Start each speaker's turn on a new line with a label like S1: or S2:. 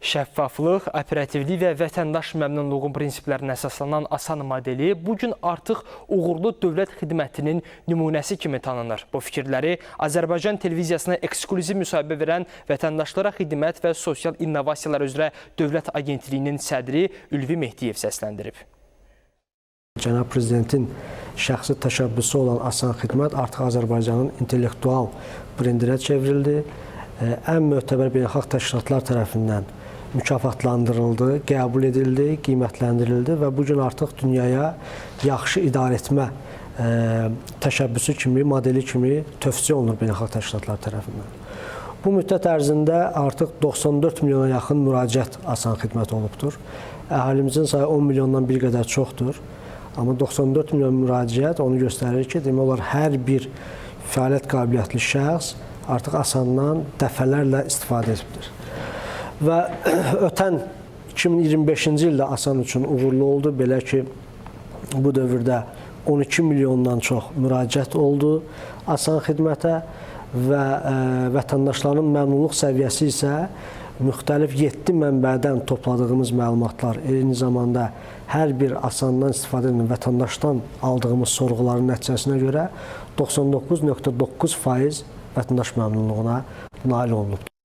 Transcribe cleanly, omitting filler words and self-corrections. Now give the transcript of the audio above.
S1: Şəffaflıq, operativlik və vətəndaş məmnunluğu prinsiplərinə əsaslanan Asan modeli bugün artıq uğurlu dövlət xidmətinin nümunəsi kimi tanınır. Bu fikirləri Azərbaycan televiziyasına ekskluziv müsahibə verən Vətəndaşlara Xidmət və Sosial İnnovasiyalar üzrə Dövlət Agentliyinin sədri Ülvi Mehdiyev səsləndirib.
S2: Cənab Prezidentin şəxsi təşəbbüsü olan Asan Xidmət artıq Azərbaycanın intellektual brendinə çevrildi. Ən mötəbər beynəlxalq təşkilatlar tərəfindən mükafatlandırıldı, qəbul edildi, qiymətləndirildi və bugün artıq dünyaya yaxşı idarə etmə təşəbbüsü kimi, modeli kimi tövsiyə olunur beynəlxalq təşkilatlar tərəfindən. Bu müddət ərzində artıq 94 milyona yaxın müraciət Asan Xidmət olubdur. Əhalimizin sayı 10 milyondan bir qədər çoxdur. Amma 94 milyon müraciət onu göstərir ki, demək olar hər bir fəaliyyət qabiliyyətli şəxs artıq Asandan dəfələrlə istifadə edibdir. Və ötən 2025-ci ildə Asan üçün uğurlu oldu. Belə ki, bu dövrdə 12 milyondan çox müraciət oldu Asan Xidmətə və vətəndaşların məmnunluq səviyyəsi isə müxtəlif 7 mənbədən topladığımız məlumatlar, eyni zamanda hər bir Asandan istifadə edən vətəndaşdan aldığımız sorğuların nəticəsinə görə 99,9% vətəndaş məmnunluğuna nail olunub.